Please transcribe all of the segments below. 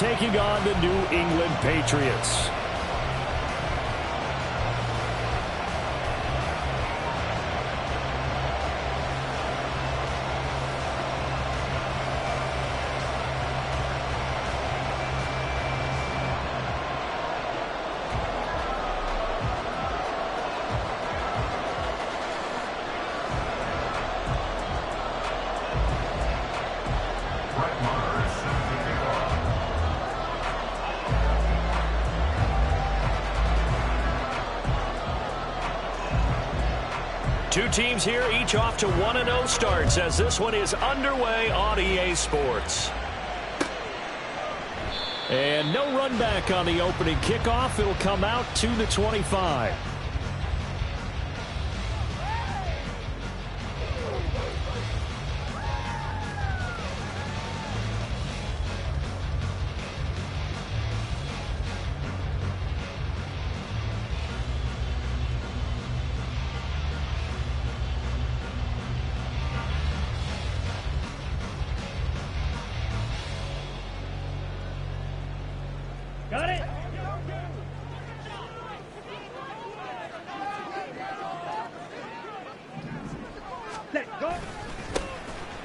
taking on the New England Patriots. Two teams here, each off to 1-0 starts as this one is underway on EA Sports. And no run back on the opening kickoff. It'll come out to the 25. Got it. Let go.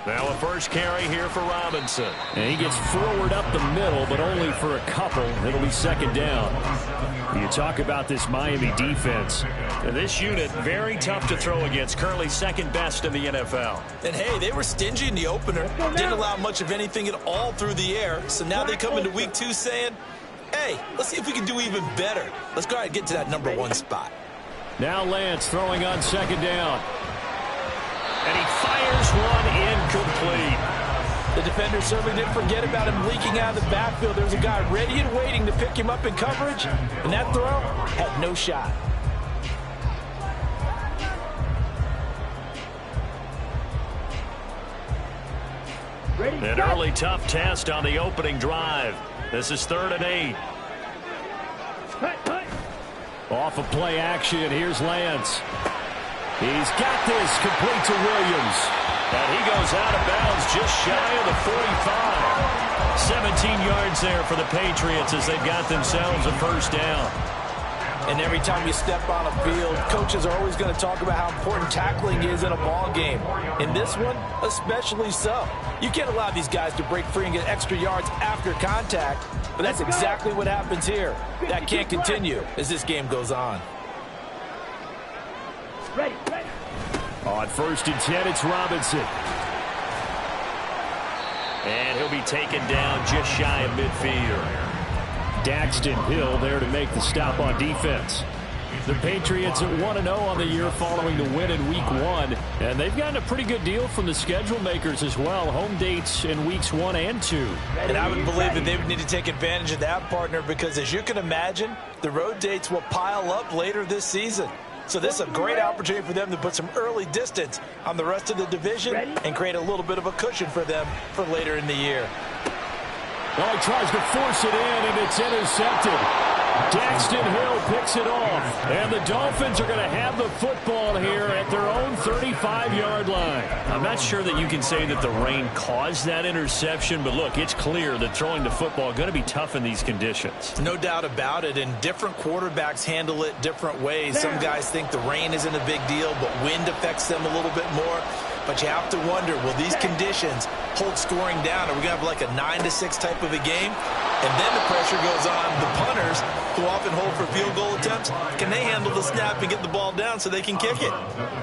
Now a first carry here for Robinson. And he gets forward up the middle, but only for a couple. It'll be second down. You talk about this Miami defense. This unit, very tough to throw against. Currently second best in the NFL. And, hey, they were stingy in the opener. Didn't allow much of anything at all through the air. So now they come into week 2 saying, hey, let's see if we can do even better. Let's go ahead and get to that number 1 spot. Now Lance throwing on second down. And he fires one incomplete. The defender certainly didn't forget about him leaking out of the backfield. There was a guy ready and waiting to pick him up in coverage, and that throw had no shot. An early tough test on the opening drive. This is 3rd and 8. Off of play action, here's Lance. He's got this complete to Williams. And he goes out of bounds just shy of the 45. 17 yards there for the Patriots as they've got themselves a first down. And every time you step on a field, coaches are always going to talk about how important tackling is in a ball game. In this one, especially so. You can't allow these guys to break free and get extra yards after contact, but that's exactly what happens here. That can't continue as this game goes on. Ready. On 1st and 10, it's Robinson. And he'll be taken down just shy of midfield. Daxton Hill there to make the stop on defense. The Patriots at 1-0 on the year following the win in Week 1. And they've gotten a pretty good deal from the schedule makers as well. Home dates in Weeks 1 and 2. And I would believe that they would need to take advantage of that, partner, because as you can imagine, the road dates will pile up later this season. So this is a great opportunity for them to put some early distance on the rest of the division and create a little bit of a cushion for them for later in the year. Well, he tries to force it in, and it's intercepted. Daxton Hill picks it off. And the Dolphins are going to have the football here at their own 35-yard line. I'm not sure that you can say that the rain caused that interception, but look, it's clear that throwing the football is going to be tough in these conditions. No doubt about it, and different quarterbacks handle it different ways. Some guys think the rain isn't a big deal, but wind affects them a little bit more. But you have to wonder, will these conditions hold scoring down? Are we going to have like a 9-6 type of a game? And then the pressure goes on the punters, who often hold for field goal attempts. Can they handle the snap and get the ball down so they can kick it?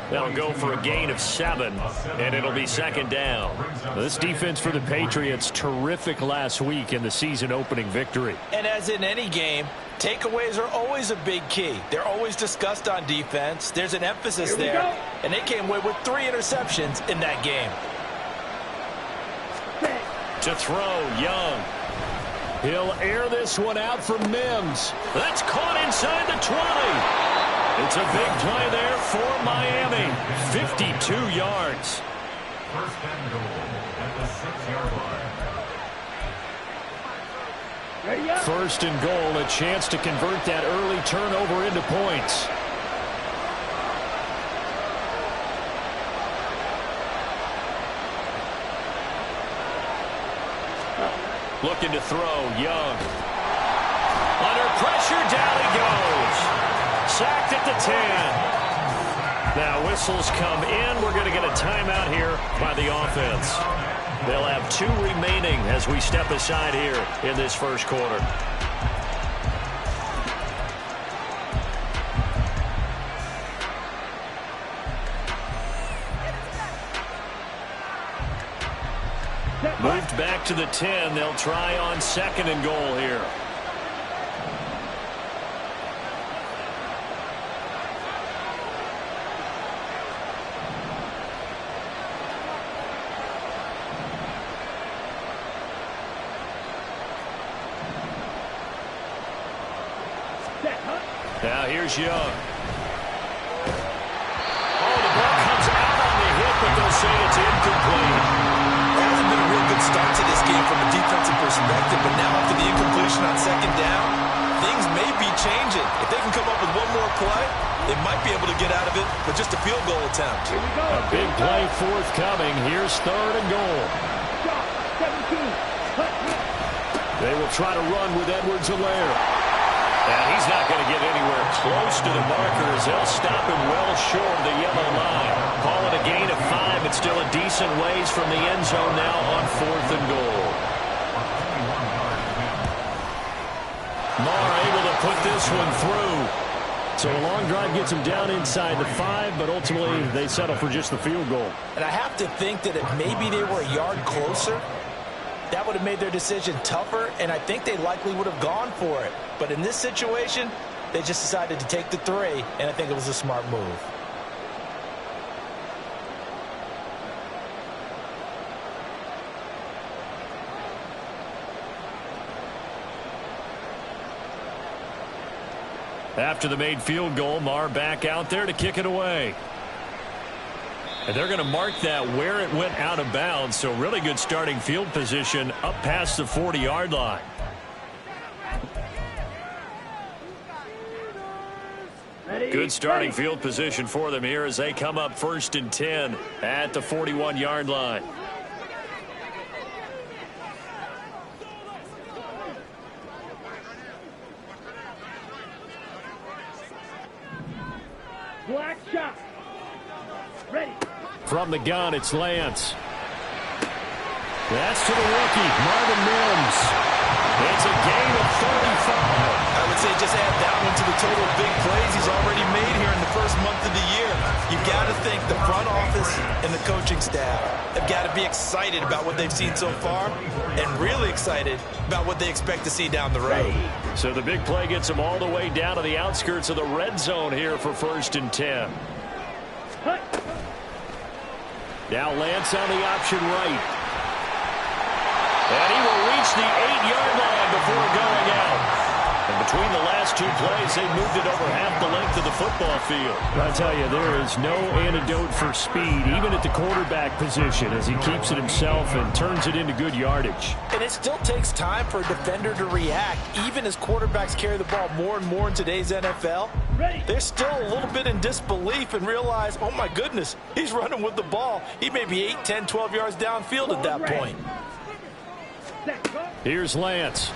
That'll go for a gain of 7, and it'll be second down. This defense for the Patriots, terrific last week in the season-opening victory. And as in any game, takeaways are always a big key. They're always discussed on defense. There's an emphasis there. And they came away with 3 interceptions in that game. To throw, Young. He'll air this one out for Mims. That's caught inside the 20. It's a big play there for Miami. 52 yards. First and goal at the 6-yard line. First and goal, a chance to convert that early turnover into points. Looking to throw, Young. Under pressure, down he goes. Sacked at the 10. Now whistles come in. We're going to get a timeout here by the offense. They'll have 2 remaining as we step aside here in this first quarter. Moved back to the 10. They'll try on 2nd and goal here. Now here's Young. Oh, the ball comes out on the hit, but they'll say it's incomplete. That hasn't been a real good start to this game from a defensive perspective, but now after the incompletion on 2nd down, things may be changing. If they can come up with one more play, they might be able to get out of it with just a field goal attempt. Here we go. A big play forthcoming. Here's 3rd and goal. They will try to run with Edwards-Helaire. And he's not going to get anywhere close to the marker as they'll stop him well short of the yellow line. Call it a gain of 5. It's still a decent ways from the end zone now on 4th and goal. Marr able to put this one through. So a long drive gets him down inside the 5, but ultimately they settle for just the field goal. And I have to think that if maybe they were a yard closer, that would have made their decision tougher, and I think they likely would have gone for it. But in this situation, they just decided to take the 3, and I think it was a smart move. After the made field goal, Marr back out there to kick it away. And they're going to mark that where it went out of bounds, so really good starting field position up past the 40-yard line. Good starting field position for them here as they come up 1st and 10 at the 41-yard line. Black shot. Ready. From the gun, it's Lance. That's to the rookie, Marvin Mims. It's a gain of 35. I would say just add that one to the total big plays he's already made here in the first month of the year. You've got to think the front office and the coaching staff have got to be excited about what they've seen so far and really excited about what they expect to see down the road. So the big play gets them all the way down to the outskirts of the red zone here for 1st and 10. Now Lance on the option right. And he will reach the 8-yard line before going out. And between the last 2 plays, they moved it over half the length of the football field. I tell you, there is no antidote for speed, even at the quarterback position, as he keeps it himself and turns it into good yardage. And it still takes time for a defender to react, even as quarterbacks carry the ball more and more in today's NFL. They're still a little bit in disbelief and realize, oh my goodness, he's running with the ball. He may be 8, 10, 12 yards downfield at that point. Here's Lance.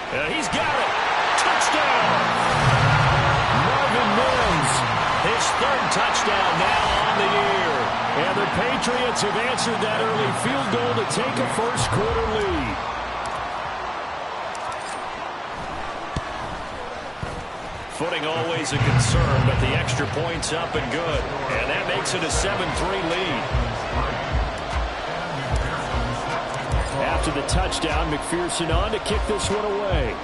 And he's got it. Touchdown. Marvin Mims, his 3rd touchdown now on the year. And the Patriots have answered that early field goal to take a first quarter lead. Footing always a concern, but the extra point's up and good. And that makes it a 7-3 lead. After the touchdown, McPherson on to kick this one away.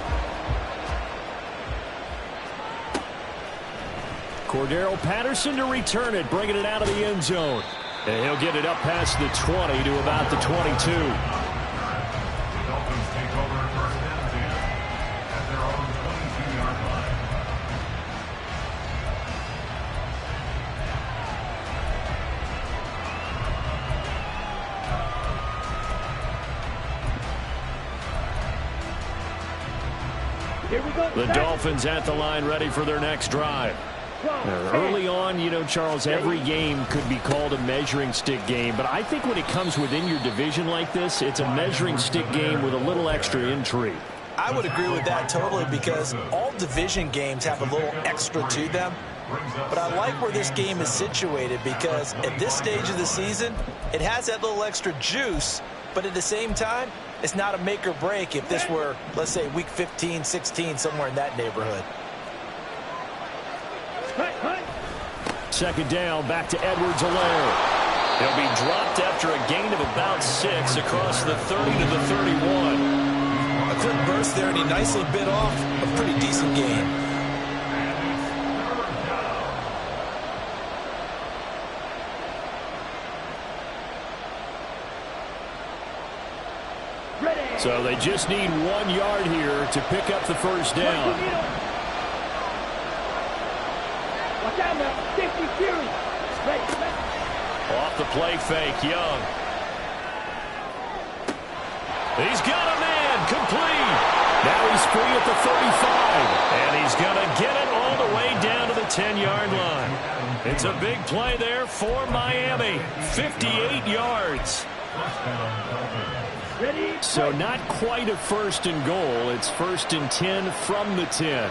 Cordero Patterson to return it, bringing it out of the end zone. And he'll get it up past the 20 to about the 22. Dolphins take over 1st and 10 at their own 22-yard line. Here we go. The Dolphins at the line ready for their next drive. Early on, you know, Charles, every game could be called a measuring stick game. But I think when it comes within your division like this, it's a measuring stick game with a little extra intrigue. I would agree with that totally because all division games have a little extra to them. But I like where this game is situated because at this stage of the season, it has that little extra juice. But at the same time, it's not a make or break if this were, let's say, week 15, 16, somewhere in that neighborhood. Second down, back to Edwards-Helaire. He'll be dropped after a gain of about 6 across the 30 to the 31. A quick burst there, and he nicely bit off a pretty decent gain. So they just need 1 yard here to pick up the first down. Watch out now. Safety Fury. Off the play fake, Young. He's got a man, complete. Now he's free at the 35, and he's going to get it all the way down to the 10-yard line. It's a big play there for Miami, 58 yards. So not quite a first and goal. It's 1st and 10 from the 10.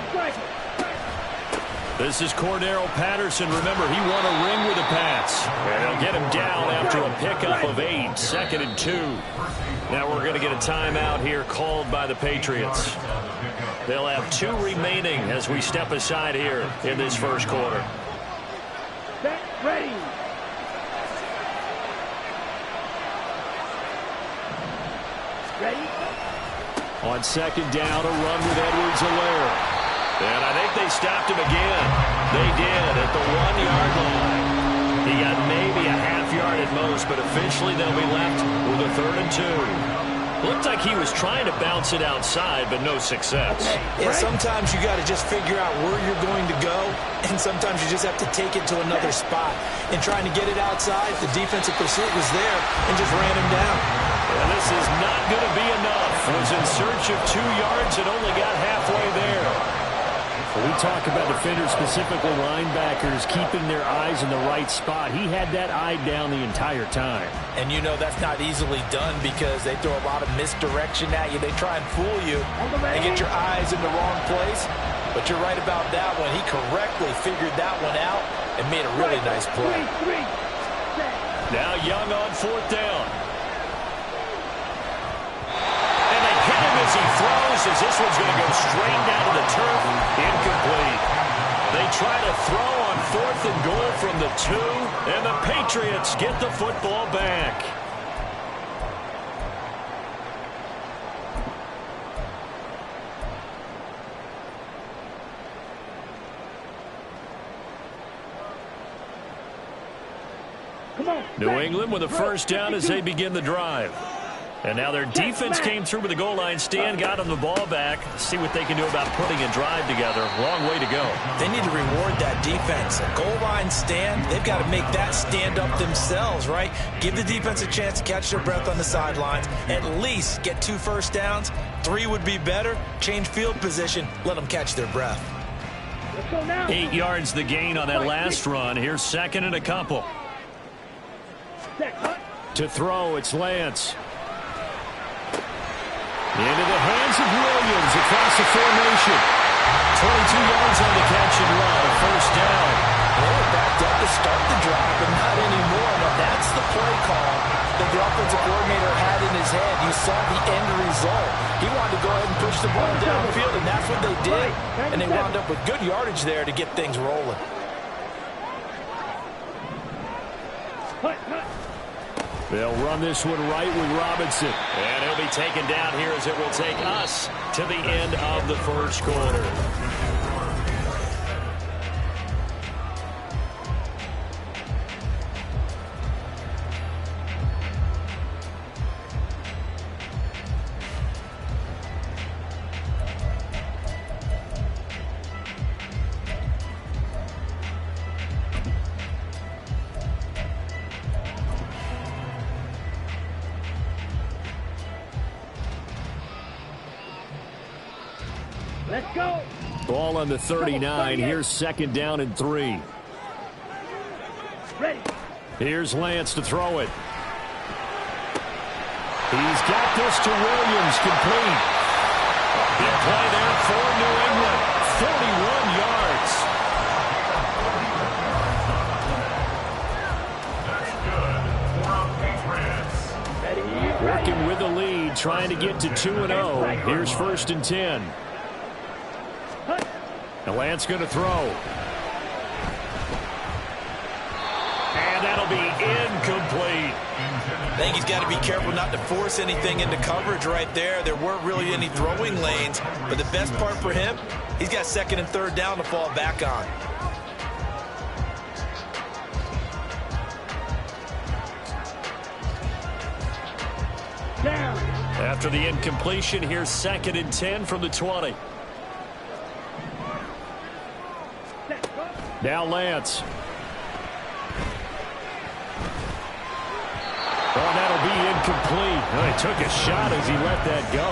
This is Cordero Patterson. Remember, he won a ring with the Pats. And they'll get him down after a pickup of 8, 2nd and 2. Now we're going to get a timeout here called by the Patriots. They'll have 2 remaining as we step aside here in this first quarter. Set, ready. Ready. On 2nd down, a run with Edwards-Helaire. And I think they stopped him again. They did at the 1-yard line. He got maybe a half yard at most, but officially they'll be left with a 3rd and 2. Looked like he was trying to bounce it outside, but no success. Yeah, sometimes you got to just figure out where you're going to go, and sometimes you just have to take it to another spot. And trying to get it outside, the defensive pursuit was there and just ran him down. And this is not going to be enough. Was in search of 2 yards and only got halfway there. We talk about defenders, specifically linebackers, keeping their eyes in the right spot. He had that eye down the entire time. And you know that's not easily done because they throw a lot of misdirection at you. They try and fool you and get your eyes in the wrong place. But you're right about that one. He correctly figured that one out and made a really nice play. Now Young on 4th down. Hit him as he throws, as this one's going to go straight down to the turf. Incomplete. They try to throw on 4th and goal from the 2, and the Patriots get the football back. Come on. New England with a first down as they begin the drive. And now their defense came through with the goal line stand, got them the ball back. See what they can do about putting a drive together. Long way to go. They need to reward that defense. A goal line stand, they've got to make that stand up themselves, right? Give the defense a chance to catch their breath on the sidelines. At least get 2 first downs. 3 would be better. Change field position. Let them catch their breath. Let's go now. 8 yards the gain on that last run. Here's 2nd and a couple. To throw, it's Lance. Into the hands of Williams across the formation. 22 yards on the catch and run, a first down. They were backed up to start the drive, but not anymore. Now that's the play call that the offensive coordinator had in his head. You saw the end result. He wanted to go ahead and push the ball downfield, and that's what they did. And they wound up with good yardage there to get things rolling. They'll run this one right with Robinson. And he'll be taken down here as it will take us to the end of the first quarter. Let's go. Ball on the 39. Here's second down and 3. Ready. Here's Lance to throw it. He's got this to Williams, complete. A big play there for New England. 41 yards. That's good. 4 Patriots. Working with the lead, trying to get to 2-0. Here's first and 10. And Lance going to throw. And that'll be incomplete. I think he's got to be careful not to force anything into coverage right there. There weren't really any throwing lanes, but the best part for him, he's got second and third down to fall back on. Down. After the incompletion, here's second and 10 from the 20. Now Lance. Oh, that'll be incomplete. Oh, he took a shot as he let that go.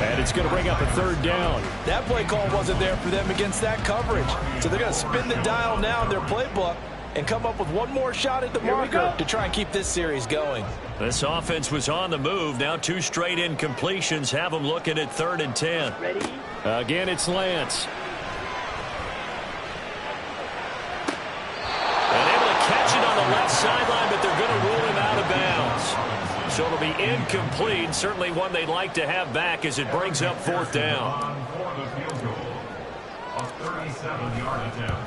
And it's going to bring up a third down. That play call wasn't there for them against that coverage. So they're going to spin the dial now in their playbook and come up with one more shot at the marker to try and keep this series going. This offense was on the move. Now 2 straight incompletions have them looking at third and 10. Ready. Again, it's Lance. And able to catch it on the left sideline, but they're going to rule him out of bounds. So it'll be incomplete. Certainly one they'd like to have back as it brings up fourth down. For the field goal. A 37-yard attempt.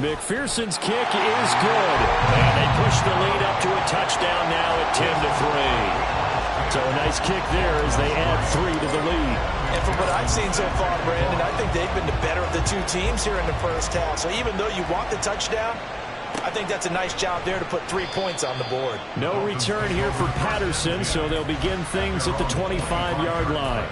McPherson's kick is good. And they push the lead up to a touchdown now at 10-3. So a nice kick there as they add 3 to the lead. And from what I've seen so far, Brandon, I think they've been the better of the two teams here in the first half. So even though you want the touchdown, I think that's a nice job there to put 3 points on the board. No return here for Patterson, so they'll begin things at the 25-yard line.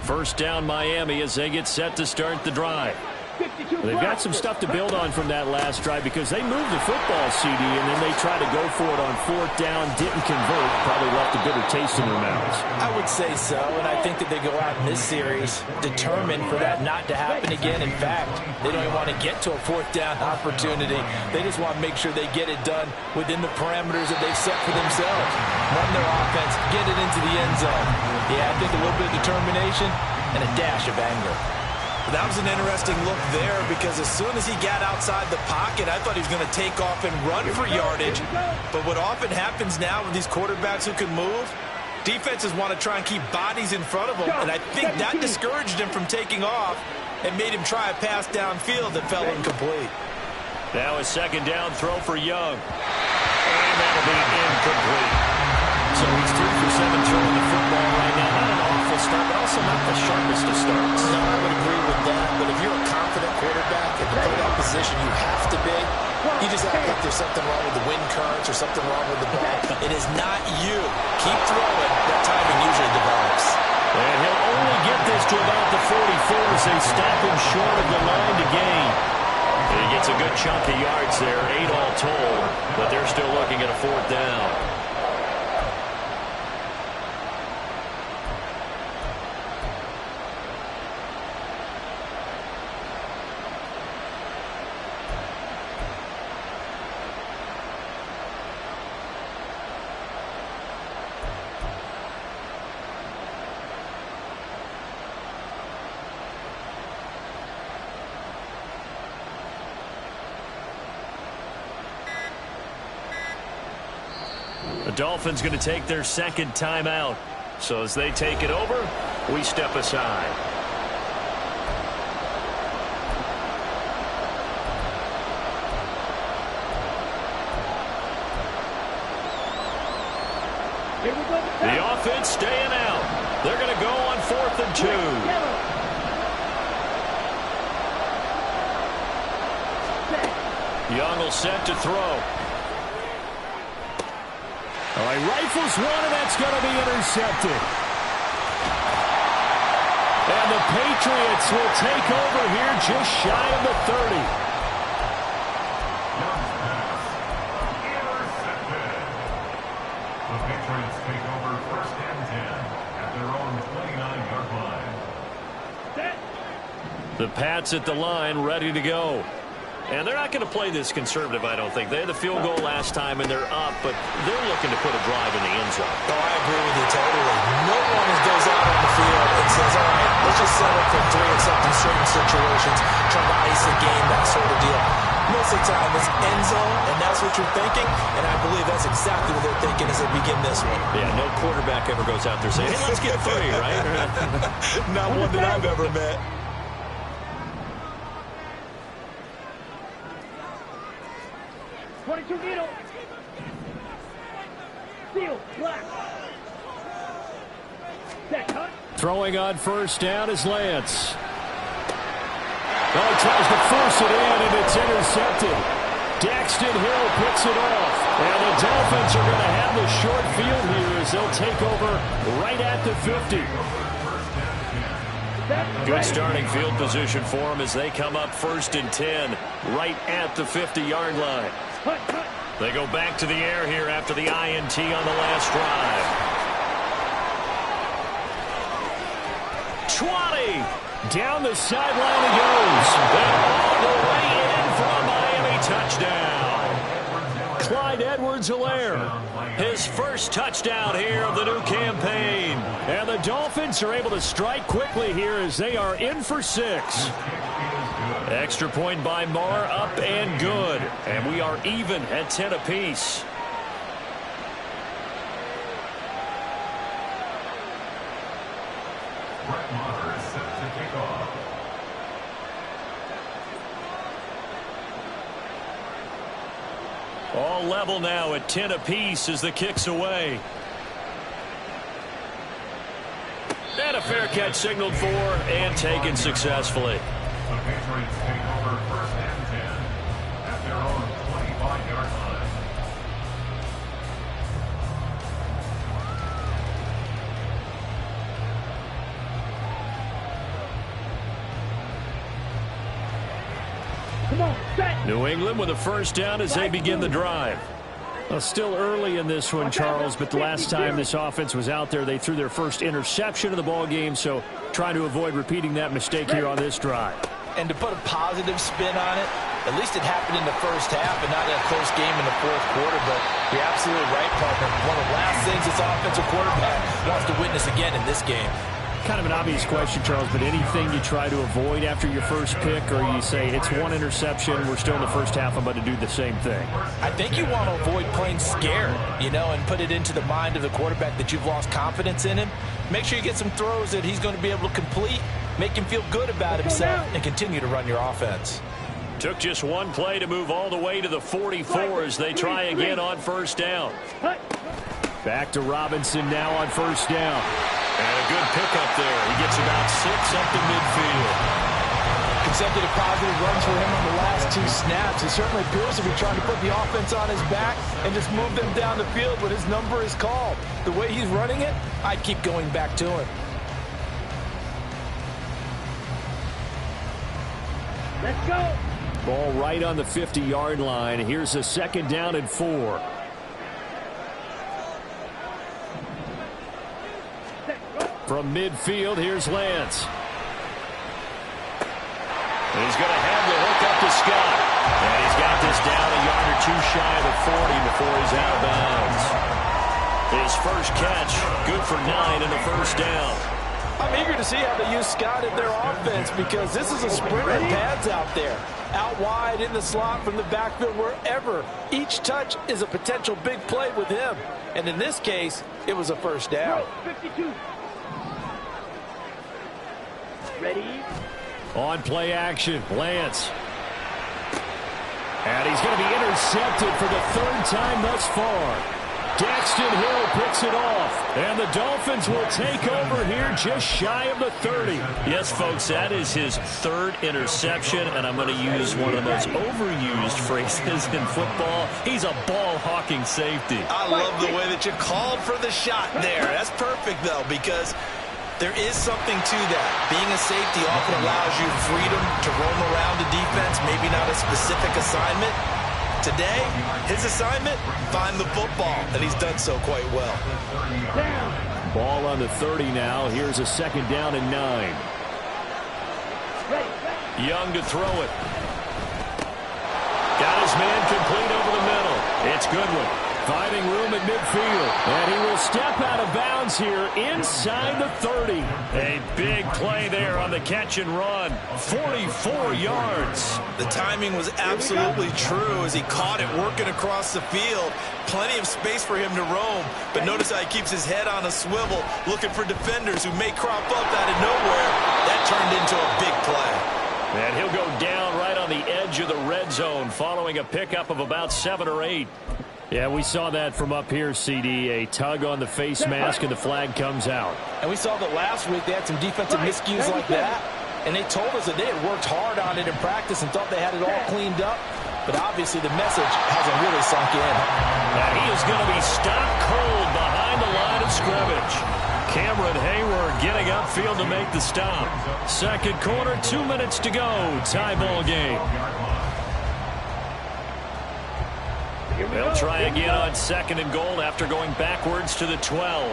First down Miami as they get set to start the drive. They've got some stuff to build on from that last drive because they moved the football, CD, and then they tried to go for it on fourth down, didn't convert, probably left a bitter taste in their mouths. I would say so, and I think that they go out in this series determined for that not to happen again. In fact, they don't even want to get to a fourth down opportunity. They just want to make sure they get it done within the parameters that they've set for themselves. Run their offense, get it into the end zone. Yeah, I think a little bit of determination and a dash of anger. That was an interesting look there because as soon as he got outside the pocket, I thought he was going to take off and run for yardage. But what often happens now with these quarterbacks who can move, defenses want to try and keep bodies in front of them. And I think that discouraged him from taking off and made him try a pass downfield that fell incomplete. Now a second down throw for Young. And that'll be incomplete. So he's 3 for 7 throwing the football right now. Not an awful start, but also not the sharpest of starts. No, I would agree with that. But if you're a confident quarterback and to play that position, you have to be. You just act like there's something wrong with the wind currents or something wrong with the ball. It is not you. Keep throwing. That timing usually develops. And he'll only get this to about the 44 as they stop him short of the line to gain. And he gets a good chunk of yards there, 8 all told, but they're still looking at a fourth down. The Dolphins going to take their second timeout. So as they take it over, we step aside. The offense staying out. They're going to go on 4th and 2. Young will set to throw. Oh, he rifles one, and that's going to be intercepted. And the Patriots will take over here just shy of the 30. The Patriots take over first and 10 at their own 29-yard line. The Pats at the line, ready to go. And they're not going to play this conservative, I don't think. They had the field goal last time, and they're up, but they're looking to put a drive in the end zone. Oh, I agree with you totally. No one goes out on the field and says, all right, let's just settle for 3 except in certain situations, trying to ice a game, that sort of deal. Most of the time, it's end zone, and that's what you're thinking, and I believe that's exactly what they're thinking as they begin this one. Yeah, no quarterback ever goes out there saying, hey, let's get 3, right? Not one that I've ever met. Needle. Seal, black. Set, cut. Throwing on first down is Lance. Oh, he tries to force it in, and it's intercepted. Daxton Hill picks it off. And the Dolphins are going to have the short field here as they'll take over right at the 50. Good starting field position for them as they come up first and 10 right at the 50-yard line. They go back to the air here after the INT on the last drive. 20. Down the sideline he goes. And all the way in for a Miami touchdown. Clyde Edwards-Helaire, his first touchdown here of the new campaign. And the Dolphins are able to strike quickly here as they are in for 6. Extra point by Marr, up and good. And we are even at 10 apiece. Brett Maher is set to kick off. All level now at 10 apiece as the kick's away. And a fair catch signaled for and taken successfully. The Patriots take over first and 10 at their own 25-yard line. Come on, set. New England with a first down as they begin the drive. Well, still early in this one, Charles, but the last time this offense was out there, they threw their first interception of the ball game, so trying to avoid repeating that mistake here on this drive. And to put a positive spin on it, at least it happened in the first half and not in a close game in the fourth quarter. But you're absolutely right, partner. One of the last things this offensive quarterback wants to witness again in this game. Kind of an obvious question, Charles, but anything you try to avoid after your first pick, or you say it's one interception, we're still in the first half, I'm about to do the same thing? I think you want to avoid playing scared, and put it into the mind of the quarterback that you've lost confidence in him. Make sure you get some throws that he's going to be able to complete, make him feel good about himself, and continue to run your offense. Took just one play to move all the way to the 44 as they try again on first down. Back to Robinson now on first down. And a good pickup there. He gets about 6 up the midfield. Consecutive positive runs for him on the last 2 snaps. He certainly appears to be trying to put the offense on his back and just move them down the field when his number is called. The way he's running it, I'd keep going back to him. Let's go. Ball right on the 50-yard line. Here's a second down and 4. From midfield, here's Lance. And he's going to have the hook up to Scott. And he's got this down a yard or 2 shy of the 40 before he's out of bounds. His first catch, good for 9 and a first down. I'm eager to see how they use Scott in their offense because this is a sprinter pads out there. Out wide, in the slot, from the backfield, wherever. Each touch is a potential big play with him. And in this case, it was a first down. 52. Ready? On play action, Lance. And he's going to be intercepted for the 3rd time thus far. Daxton Hill picks it off, and the Dolphins will take over here just shy of the 30. Yes, folks, that is his third interception, and I'm going to use one of the most overused phrases in football. He's a ball-hawking safety. I love the way that you called for the shot there. That's perfect, though, because there is something to that. Being a safety often allows you freedom to roam around the defense, maybe not a specific assignment. Today, his assignment, find the football, and he's done so quite well. Ball on the 30 now. Here's a second down and 9. Young to throw it. Got his man complete over the middle. It's Goodwin. Finding room at midfield. And he will step out of bounds here inside the 30. A big play there on the catch and run. 44 yards. The timing was absolutely true as he caught it working across the field. Plenty of space for him to roam. But notice how he keeps his head on a swivel, looking for defenders who may crop up out of nowhere. That turned into a big play. And he'll go down right on the edge of the red zone following a pickup of about 7 or 8. Yeah, we saw that from up here, CD. A tug on the face mask, and the flag comes out. And we saw that last week they had some defensive miscues like that. And they told us that they had worked hard on it in practice and thought they had it all cleaned up. But obviously the message hasn't really sunk in. Now he is going to be stopped cold behind the line of scrimmage. Cameron Hayward getting upfield to make the stop. Second quarter, 2 minutes to go. Tie ball game. They'll try again on second and goal after going backwards to the 12.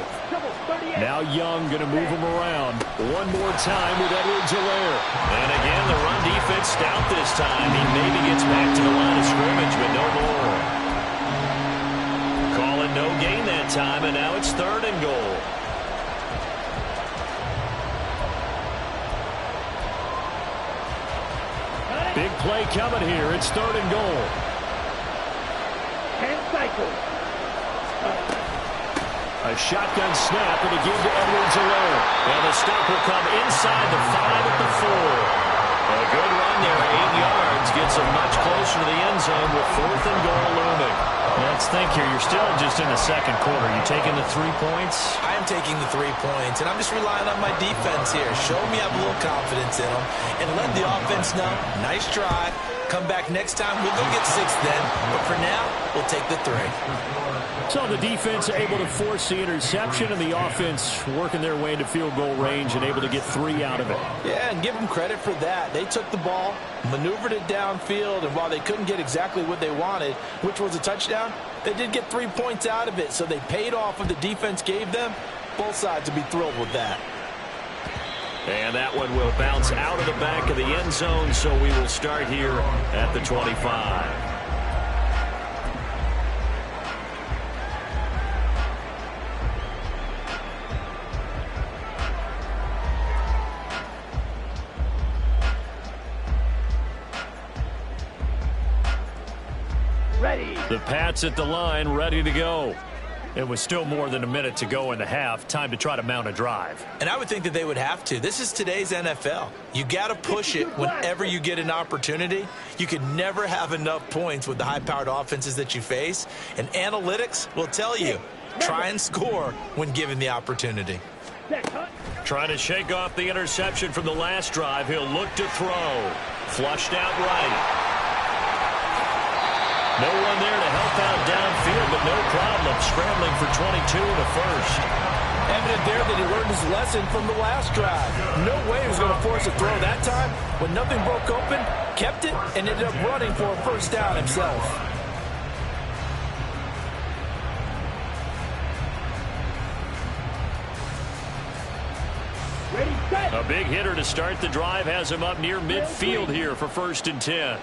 Now Young going to move him around. One more time with Edwards-Helaire. And again, the run defense stout this time. He maybe gets back to the line of scrimmage, but no more. Calling no gain that time, and now it's third and goal. Big play coming here. It's third and goal. A shotgun snap and again to Edwards-Helaire. And the stop will come inside the 5 at the 4. A good run there, 8 yards. Gets him much closer to the end zone with fourth and goal looming. Let's think here. You're still just in the second quarter. You taking the 3 points? I am taking the 3 points, and I'm just relying on my defense here. Show me I have a little confidence in them, and let the offense know, nice try. Come back next time, we'll go get 6 then. But for now, we'll take the 3. So the defense able to force the interception, and the offense working their way into field goal range and able to get 3 out of it. Yeah, and give them credit for that. They took the ball, maneuvered it downfield, and while they couldn't get exactly what they wanted, which was a touchdown, they did get 3 points out of it. So they paid off what the defense gave them. Both sides will be thrilled with that. And that one will bounce out of the back of the end zone, so we will start here at the 25. Ready. The Pats at the line, ready to go. It was still more than a minute to go in the half. Time to try to mount a drive. And I would think that they would have to. This is today's NFL. You got to push it whenever you get an opportunity. You could never have enough points with the high-powered offenses that you face. And analytics will tell you, try and score when given the opportunity. Trying to shake off the interception from the last drive. He'll look to throw. Flushed out right. No one there to help out downfield, but no problem scrambling for 22 and a first. Evident there that he learned his lesson from the last drive. No way he was going to force a throw that time. When nothing broke open, kept it, and ended up running for a first down himself. Ready, set. A big hitter to start the drive has him up near midfield here for 1st and 10.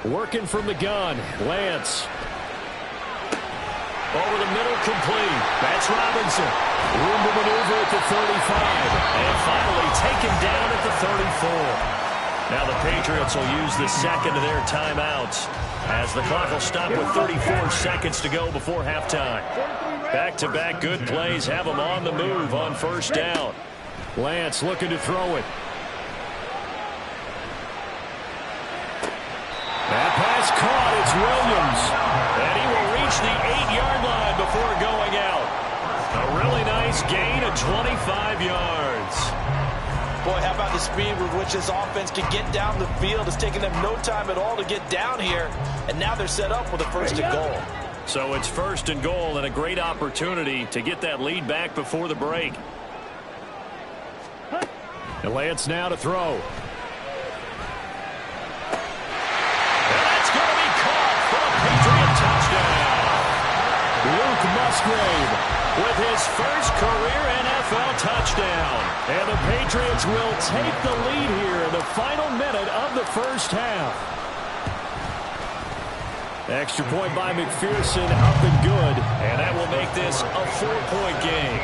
Working from the gun, Lance. Over the middle, complete. That's Robinson. Room to maneuver at the 35. And finally taken down at the 34. Now the Patriots will use the second of their timeouts as the clock will stop with 34 seconds to go before halftime. Back-to-back good plays have them on the move on first down. Lance looking to throw it. That pass caught. It's Williams. And he will reach the 8-yard Boy, how about the speed with which this offense can get down the field? It's taken them no time at all to get down here, and now they're set up with a first and goal. So it's first and goal and a great opportunity to get that lead back before the break. And Lance now to throw. And that's going to be caught for a Patriot touchdown. Luke Musgrave with his first career NFL touchdown. And the Patriots will take the lead here in the final minute of the first half. Extra point by McPherson, up and good. And that will make this a 4-point game.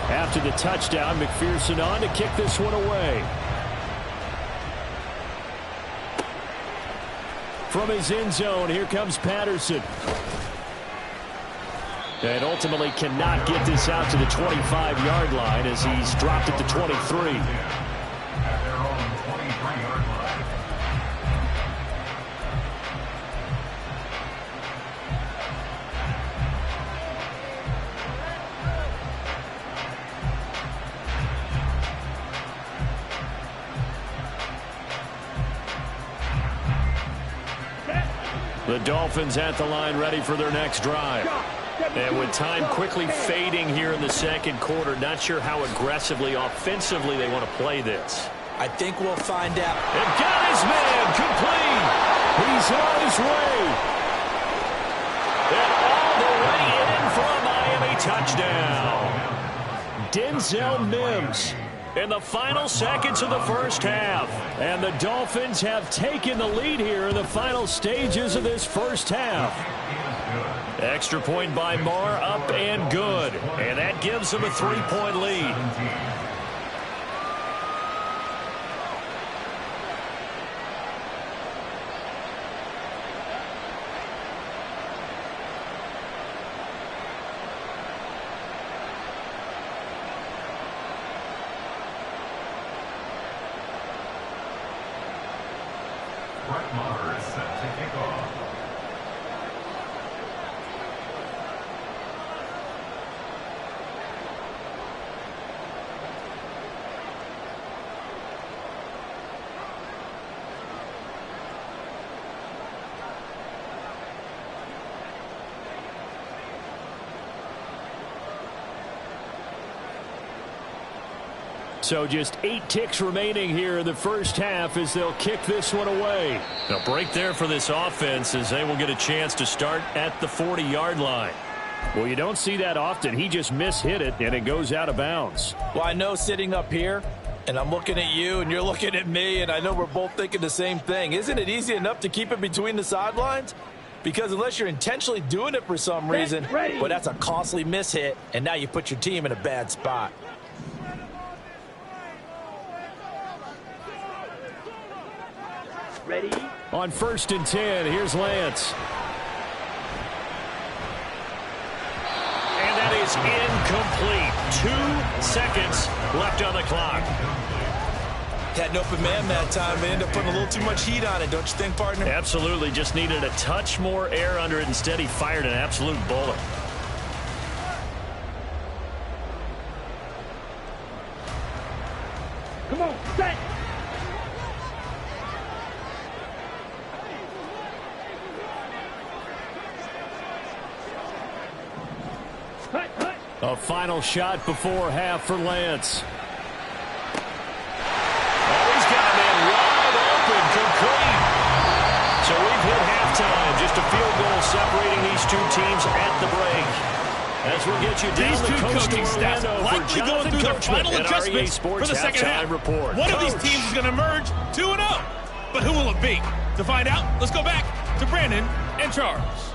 After the touchdown, McPherson on to kick this one away. From his end zone, here comes Patterson. And ultimately cannot get this out to the 25-yard line as he's dropped it to 23. The Dolphins at the line ready for their next drive. And with time quickly fading here in the second quarter, not sure how aggressively, offensively they want to play this. I think we'll find out. And got his man complete. He's on his way. And all the way in for a Miami touchdown. Denzel Mims in the final seconds of the first half. And the Dolphins have taken the lead here in the final stages of this first half. Extra point by Marr, up and good. And that gives them a 3-point lead. Marr is set to kick off. So just 8 ticks remaining here in the first half as they'll kick this one away. A break there for this offense as they will get a chance to start at the 40-yard line. Well, you don't see that often. He just mishit it, and it goes out of bounds. Well, I know sitting up here, and I'm looking at you, and you're looking at me, and I know we're both thinking the same thing. Isn't it easy enough to keep it between the sidelines? Because unless you're intentionally doing it for some reason, well, that's a costly mishit, and now you put your team in a bad spot. Ready? On 1st and 10, here's Lance. And that is incomplete. 2 seconds left on the clock. Had an open man that time. They ended up putting a little too much heat on it, don't you think, partner? Absolutely. Just needed a touch more air under it. Instead, he fired an absolute bullet. Come on, set! A final shot before half for Lance. Oh, he's got a man wide open, complete. So we've hit halftime. Just a field goal separating these two teams at the break. As we'll get you down the coaching staff likely going through their final adjustments for the second half. Report. One of these teams is going to emerge 2-0. But who will it be? To find out, let's go back to Brandon and Charles.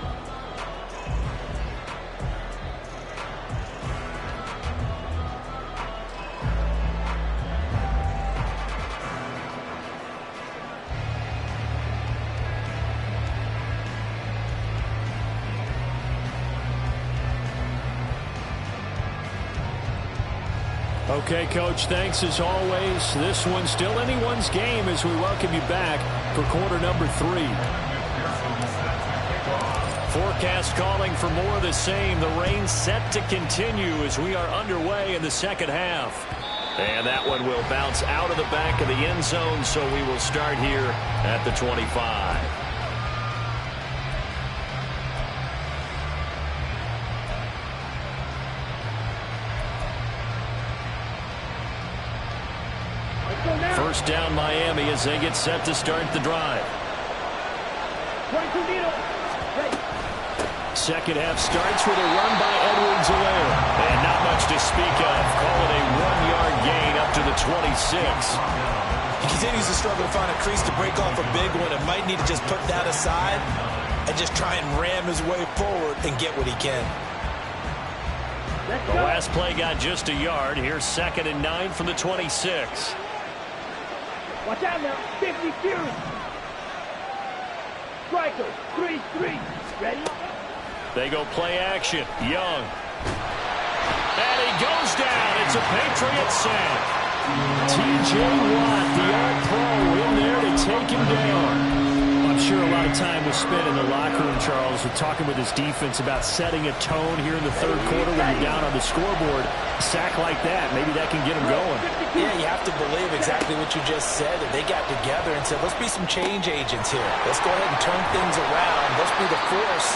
Okay, Coach, thanks as always. This one's still anyone's game as we welcome you back for quarter number 3. Forecast calling for more of the same. The rain set to continue as we are underway in the second half. And that one will bounce out of the back of the end zone, so we will start here at the 25. First down Miami as they get set to start the drive. 22 meters. Ready. Second half starts with a run by Edwards-Helaire. And not much to speak of. Call it a 1-yard gain up to the 26. He continues to struggle to find a crease to break off a big one, and might need to just put that aside and just try and ram his way forward and get what he can. Let's The go. last play got just a yard. Here's 2nd and 9 from the 26. Watch out now. 50 Fury. Striker. 3-3. Ready? They go play action. Young. And he goes down. It's a Patriot sack. T.J. Watt, the All-Pro, in there to take him down. I'm sure a lot of time was spent in the locker room, Charles, with talking with his defense about setting a tone here in the third quarter when you're down on the scoreboard. A sack like that, maybe that can get him going. Yeah, you have to believe exactly what you just said, that they got together and said, let's be some change agents here. Let's go ahead and turn things around. Let's be the force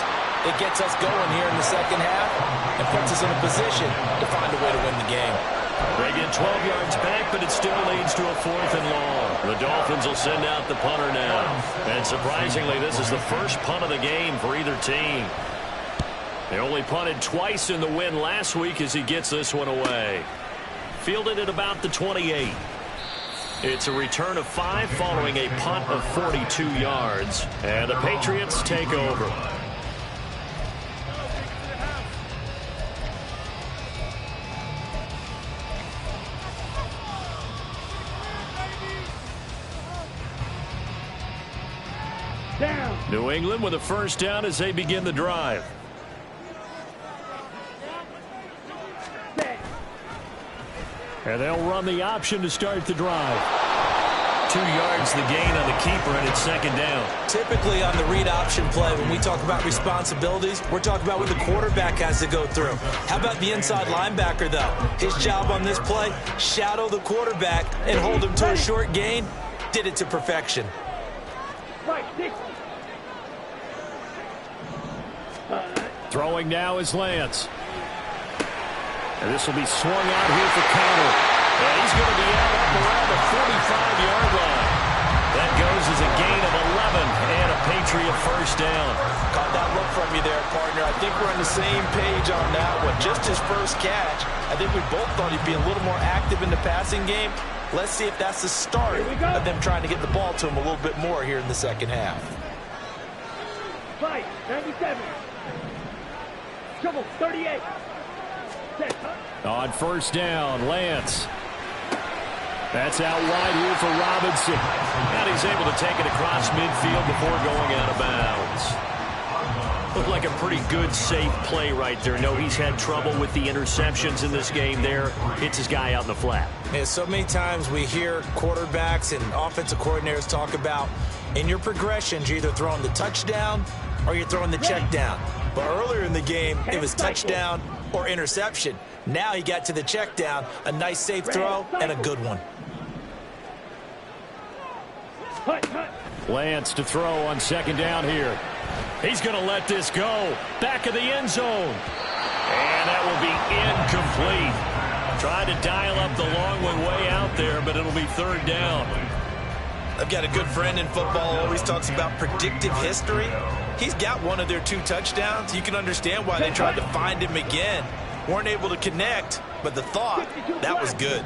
that gets us going here in the second half and puts us in a position to find a way to win the game. They get 12 yards back, but it still leads to a 4th and long. The Dolphins will send out the punter now. And surprisingly, this is the first punt of the game for either team. They only punted twice in the win last week as he gets this one away. Fielded at about the 28. It's a return of 5 following a punt of 42 yards. And the Patriots take over. Down. New England with a first down as they begin the drive. Set. And they'll run the option to start the drive. 2 yards the gain on the keeper, and it's 2nd down. Typically on the read option play, when we talk about responsibilities, we're talking about what the quarterback has to go through. How about the inside linebacker, though? His job on this play, shadow the quarterback and hold him to a short gain. Did it to perfection. Right. 60. Throwing now is Lance. And this will be swung out here for counter. And he's going to be out up around the 45-yard line. That goes as a gain of 11 and a Patriot first down. Caught that look from you there, partner. I think we're on the same page on that one. Just his first catch. I think we both thought he'd be a little more active in the passing game. Let's see if that's the start of them trying to get the ball to him a little bit more here in the second half. Fight. 97. Trouble. 38. Set. On first down, Lance. That's out wide here for Robinson. And he's able to take it across midfield before going out of bounds. Looked like a pretty good, safe play right there. No, he's had trouble with the interceptions in this game there. Hits his guy out in the flat. Yeah, so many times we hear quarterbacks and offensive coordinators talk about in your progressions, you're either throwing the touchdown or you're throwing the check down. But earlier in the game, it was touchdown or interception. Now he got to the check down, a nice safe throw, and a good one. Lance to throw on 2nd down here. He's going to let this go. Back of the end zone. And that will be incomplete. Tried to dial up the long one way out there, but it'll be 3rd down. I've got a good friend in football, always talks about predictive history. He's got one of their 2 touchdowns. You can understand why they tried to find him again. Weren't able to connect, but the thought, that was good.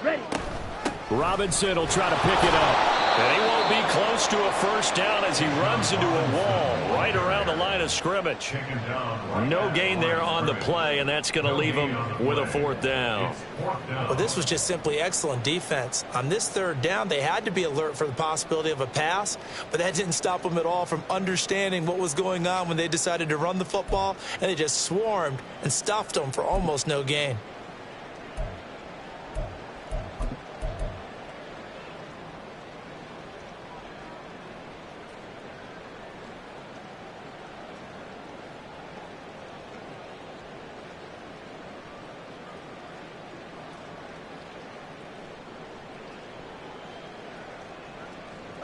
Ready. Robinson will try to pick it up. And he won't be close to a first down as he runs into a wall right around the line of scrimmage. No gain there on the play, and that's going to leave him with a 4th down. Well, this was just simply excellent defense. On this 3rd down, they had to be alert for the possibility of a pass, but that didn't stop them at all from understanding what was going on when they decided to run the football, and they just swarmed and stuffed them for almost no gain.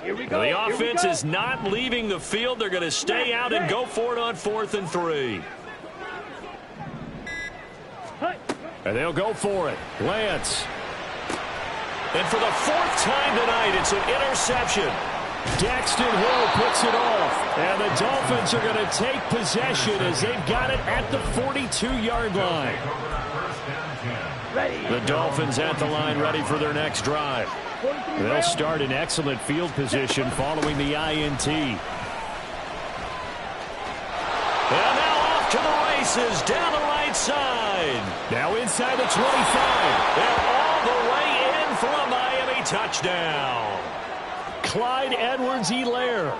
Here we go. The offense is not leaving the field. They're going to stay out and go for it on 4th and 3. And they'll go for it. Lance. And for the 4th time tonight, it's an interception. Daxton Hill picks it off. And the Dolphins are going to take possession as they've got it at the 42-yard line. The Dolphins at the line ready for their next drive. They'll start in excellent field position following the INT. And now off to the races down the right side. Now inside the 25. And all the way in for a Miami touchdown. Clyde Edwards-Helaire,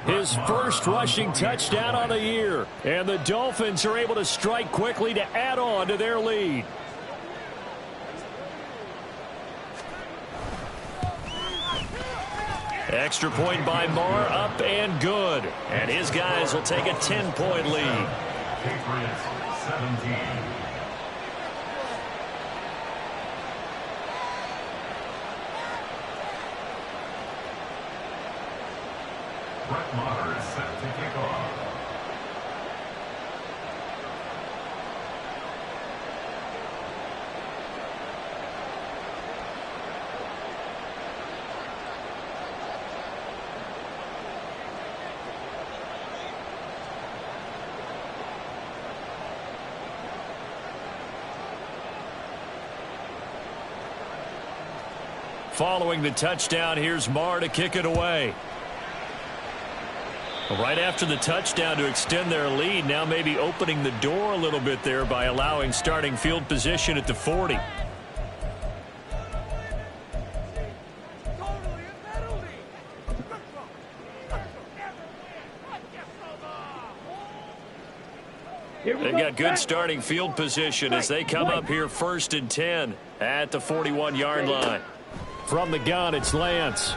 his first rushing touchdown on the year. And the Dolphins are able to strike quickly to add on to their lead. Extra point by Marr, up and good. And his guys will take a 10-point lead. Patriots 17. Brett Maher is set to kick off. Following the touchdown, here's Marr to kick it away. Right after the touchdown to extend their lead, now maybe opening the door a little bit there by allowing starting field position at the 40. They've got good starting field position as they come up here 1st and 10 at the 41-yard line. From the gun, it's Lance.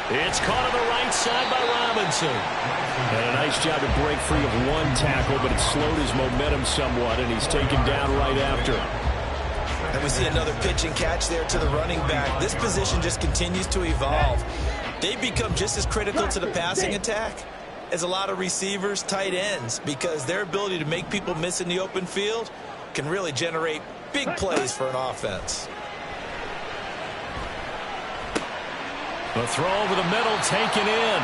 It's caught on the right side by Robinson. And a nice job to break free of one tackle, but it slowed his momentum somewhat, and he's taken down right after. And we see another pitch and catch there to the running back. This position just continues to evolve. They become just as critical to the passing attack as a lot of receivers, tight ends, because their ability to make people miss in the open field can really generate big plays for an offense. The throw over the middle taken in.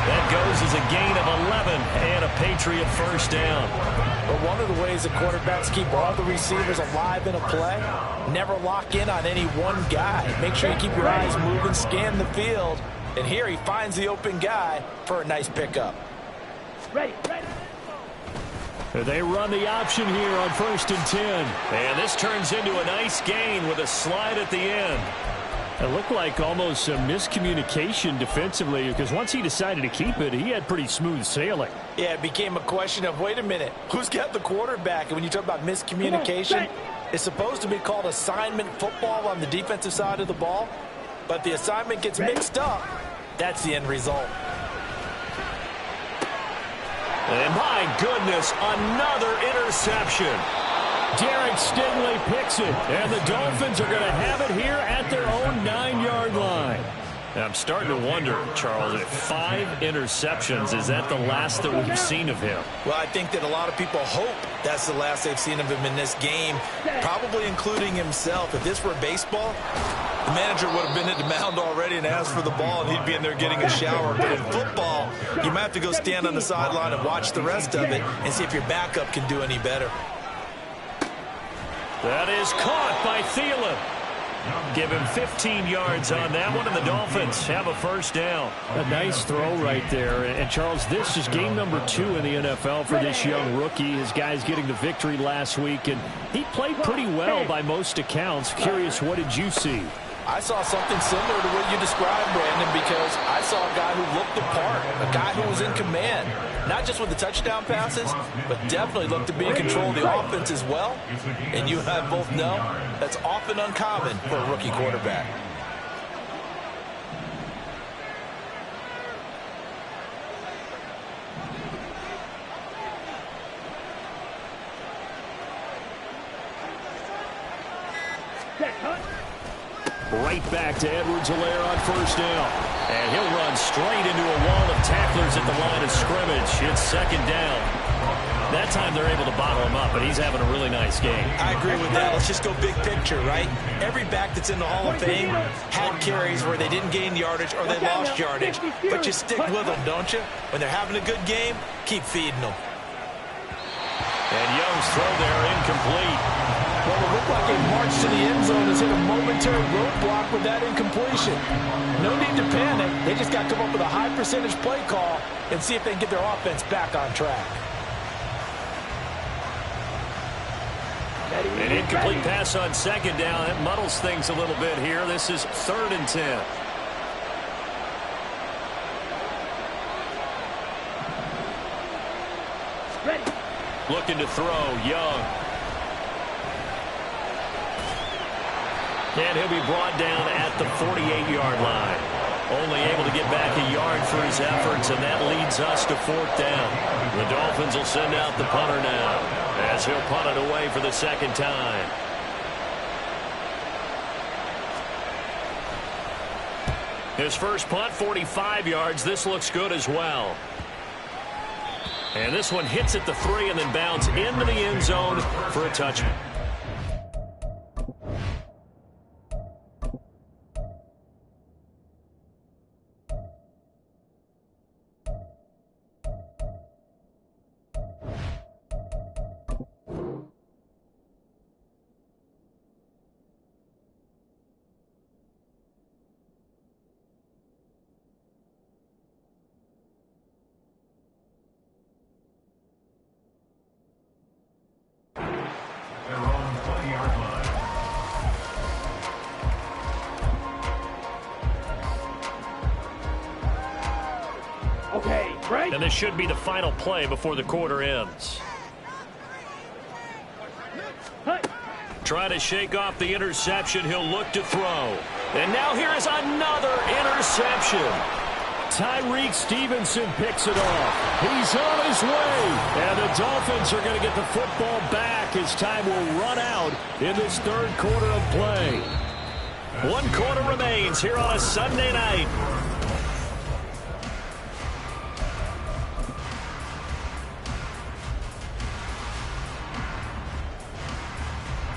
That goes as a gain of 11 and a Patriot first down. But one of the ways the quarterbacks keep all the receivers alive in a play, never lock in on any one guy. Make sure you keep your eyes moving, scan the field. And here he finds the open guy for a nice pickup. Ready. They run the option here on 1st and 10. And this turns into a nice gain with a slide at the end. It looked like almost a miscommunication defensively because once he decided to keep it, he had pretty smooth sailing. Yeah, it became a question of, wait a minute, who's got the quarterback? And when you talk about miscommunication, it's supposed to be called assignment football on the defensive side of the ball. But the assignment gets mixed up. That's the end result. And my goodness, another interception. Derek Stingley picks it, and the Dolphins are going to have it here at their own 9-yard line. I'm starting to wonder, Charles, if 5 interceptions, is that the last that we've seen of him? Well, I think that a lot of people hope that's the last they've seen of him in this game, probably including himself. If this were baseball, the manager would have been at the mound already and asked for the ball, and he'd be in there getting a shower. But in football, you might have to go stand on the sideline and watch the rest of it and see if your backup can do any better. That is caught by Thielen. Give him 15 yards on that one, and the Dolphins have a first down. A nice throw right there. And, Charles, this is game number 2 in the NFL for this young rookie. His guys getting the victory last week, and he played pretty well by most accounts. Curious, what did you see? I saw something similar to what you described, Brandon, because I saw a guy who looked the part, a guy who was in command, not just with the touchdown passes, but definitely looked to be in control of the offense as well. And you and I both know that's often uncommon for a rookie quarterback. Right back to Edwards-Helaire on first down. And he'll run straight into a wall of tacklers at the line of scrimmage. It's second down. That time they're able to bottle him up, but he's having a really nice game. I agree with that. Let's just go big picture, right? Every back that's in the Hall of Fame had carries where they didn't gain yardage or they lost yardage. But you stick with them, don't you? When they're having a good game, keep feeding them. And Young's throw there incomplete. Well, it looked like a march to the end zone has hit a momentary roadblock with that incompletion. No need to panic. They just got to come up with a high percentage play call and see if they can get their offense back on track. An incomplete pass on second down. That muddles things a little bit here. This is 3rd and 10. Ready. Looking to throw, Young. And he'll be brought down at the 48-yard line. Only able to get back a yard for his efforts, and that leads us to 4th down. The Dolphins will send out the punter now, as he'll punt it away for the second time. His first punt, 45 yards. This looks good as well. And this one hits at the 3 and then bounds into the end zone for a touchdown. Their own 20-yard line. Okay, break. And this should be the final play before the quarter ends. Hey. Trying to shake off the interception. He'll look to throw. And now here is another interception. Tyreek Stevenson picks it off. He's on his way. And the Dolphins are going to get the football back as time will run out in this 3rd quarter of play. 1 quarter remains here on a Sunday night.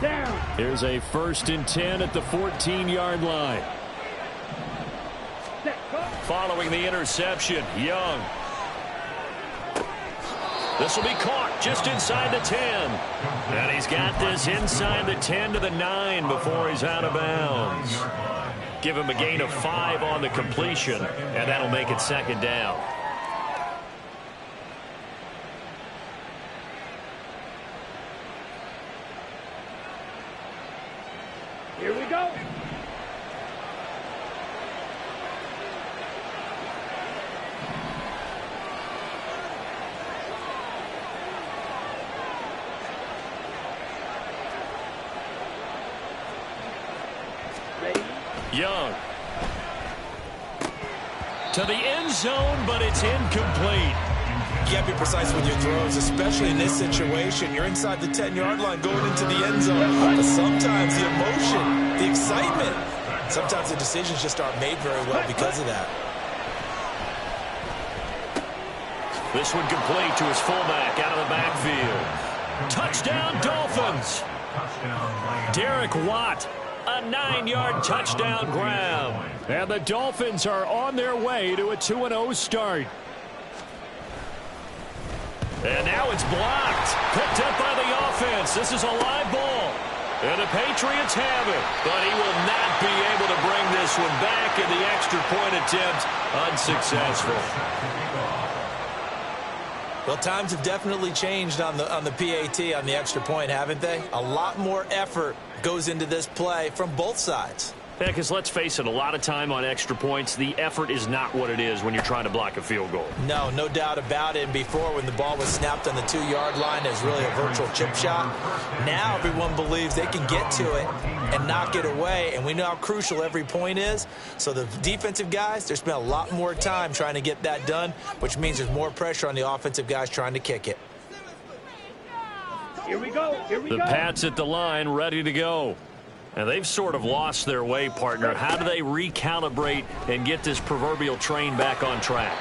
Down. Here's a 1st and 10 at the 14-yard line. Set. Go. Following the interception, Young. This will be caught just inside the 10. And he's got this inside the 10 to the 9 before he's out of bounds. Give him a gain of 5 on the completion, and that'll make it second down. Here we go. Ready. Young. To the end zone, but it's incomplete. You got to be precise with your throws, especially in this situation. You're inside the 10-yard line going into the end zone. But sometimes the emotion, the excitement, sometimes the decisions just aren't made very well because of that. This one complete to his fullback out of the backfield. Touchdown, Dolphins. Derek Watt, a 9-yard touchdown grab. And the Dolphins are on their way to a 2-0 start. And now it's blocked. Picked up by the offense. This is a live ball. And the Patriots have it. But he will not be able to bring this one back, and the extra point attempt unsuccessful. Well, times have definitely changed on the PAT, on the extra point, haven't they? A lot more effort goes into this play from both sides. Yeah, because let's face it, a lot of time on extra points, the effort is not what it is when you're trying to block a field goal. No, no doubt about it. And before, when the ball was snapped on the 2-yard line, it was really a virtual chip shot. Now everyone believes they can get to it and knock it away, and we know how crucial every point is. So the defensive guys, they spent a lot more time trying to get that done, which means there's more pressure on the offensive guys trying to kick it. Here we go. Here we go. The Pats at the line, ready to go. And they've sort of lost their way, partner. How do they recalibrate and get this proverbial train back on track?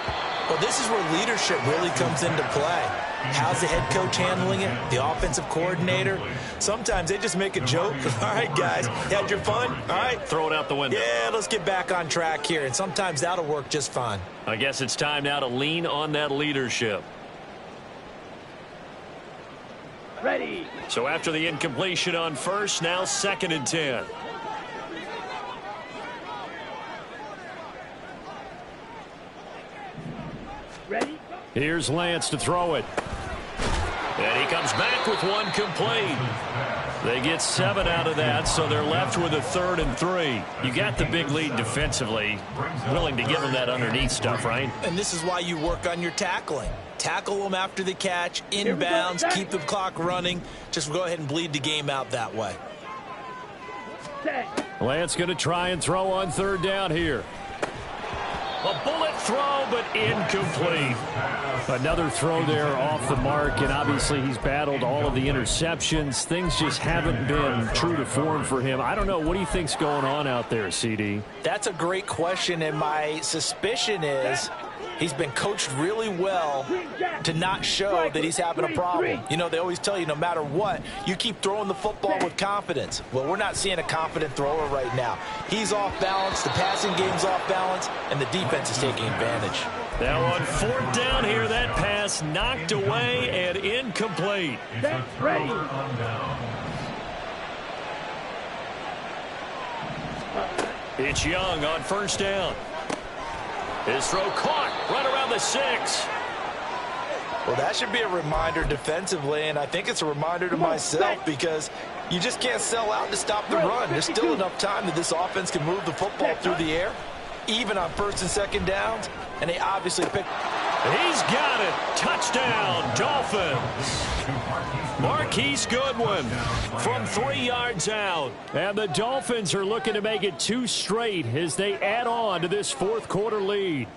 Well, this is where leadership really comes into play. How's the head coach handling it? The offensive coordinator? Sometimes they just make a joke. All right, guys, had your fun? All right. Throw it out the window. Yeah, let's get back on track here. And sometimes that'll work just fine. I guess it's time now to lean on that leadership. Ready. So after the incompletion on first, now 2nd and 10. Ready. Here's Lance to throw it. And he comes back with one complete. They get 7 out of that, so they're left with a 3rd and 3. You got the big lead defensively. Willing to give them that underneath stuff, right? And this is why you work on your tackling. Tackle them after the catch, inbounds, keep the clock running. Just go ahead and bleed the game out that way. Lance going to try and throw on 3rd down here. A bullet throw, but incomplete. Another throw there off the mark, and obviously he's battled all of the interceptions. Things just haven't been true to form for him. I don't know. What do you think's going on out there, CD? That's a great question, and my suspicion is he's been coached really well to not show that he's having a problem. You know, they always tell you no matter what, you keep throwing the football with confidence. Well, we're not seeing a confident thrower right now. He's off balance, the passing game's off balance, and the defense is taking advantage. Now on 4th down here, that pass knocked away and incomplete. That's ready. It's Young on 1st down. His throw caught right around the 6. Well, that should be a reminder defensively, and I think it's a reminder to myself because you just can't sell out to stop the run. There's still enough time that this offense can move the football through the air, even on 1st and 2nd downs, and they obviously picked. He's got it. Touchdown, Dolphins. Marquise Goodwin from 3 yards out. And the Dolphins are looking to make it 2 straight as they add on to this 4th quarter lead.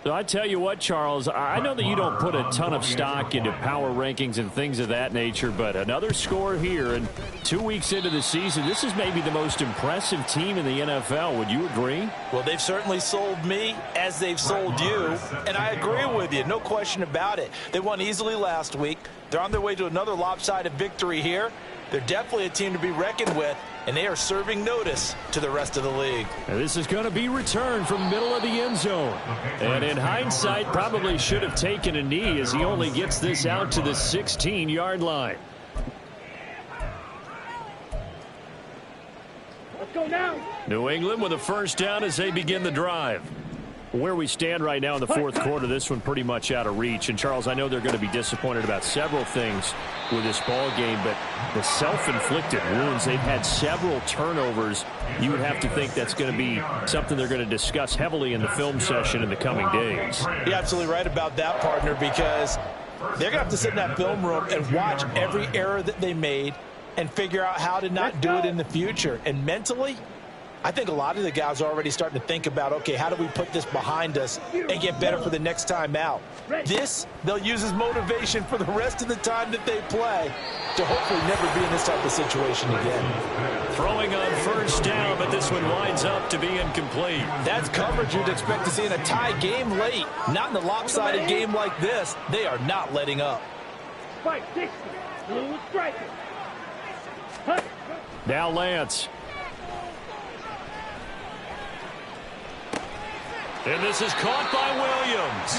So I tell you what, Charles, I know that you don't put a ton of stock into power rankings and things of that nature, but another score here, and 2 weeks into the season, this is maybe the most impressive team in the NFL. Would you agree? Well, they've certainly sold me as they've sold you, and I agree with you, no question about it. They won easily last week. They're on their way to another lopsided victory here. They're definitely a team to be reckoned with, and they are serving notice to the rest of the league. And this is going to be returned from middle of the end zone. And in hindsight, probably should have taken a knee as he only gets this out to the 16-yard line. Let's go now. New England with a 1st down as they begin the drive. Where we stand right now in the 4th quarter, this one pretty much out of reach. And, Charles, I know they're going to be disappointed about several things with this ball game, but the self-inflicted wounds, they've had several turnovers. You would have to think that's going to be something they're going to discuss heavily in the film session in the coming days. You're absolutely right about that, partner, because they're going to have to sit in that film room and watch every error that they made and figure out how to not do it in the future. And mentally, I think a lot of the guys are already starting to think about, okay, how do we put this behind us and get better for the next time out? This, they'll use as motivation for the rest of the time that they play to hopefully never be in this type of situation again. Throwing on 1st down, but this one winds up to be incomplete. That's coverage you'd expect to see in a tie game late. Not in a lopsided game like this. They are not letting up. 560. Blue striker. Now Lance. And this is caught by Williams.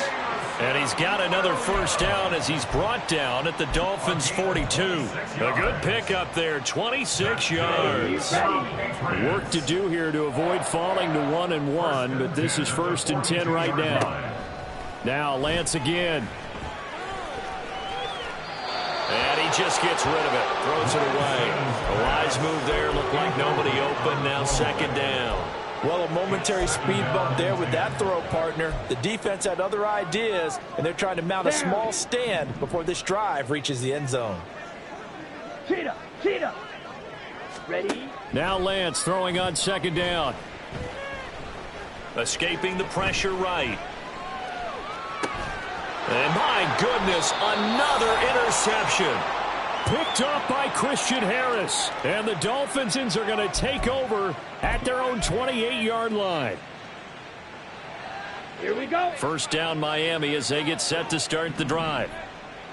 And he's got another 1st down as he's brought down at the Dolphins' 42. A good pickup there, 26 yards. Work to do here to avoid falling to 1-1, but this is 1st and 10 right now. Now Lance again. And he just gets rid of it, throws it away. A wise move there, looked like nobody open, now 2nd down. Well, a momentary speed bump there with that throw, partner. The defense had other ideas, and they're trying to mount a small stand before this drive reaches the end zone. Cheetah. Ready? Now Lance throwing on 2nd down. Escaping the pressure right. And my goodness, another interception. Picked off by Christian Harris. And the Dolphins are going to take over at their own 28-yard line. Here we go. First down Miami as they get set to start the drive.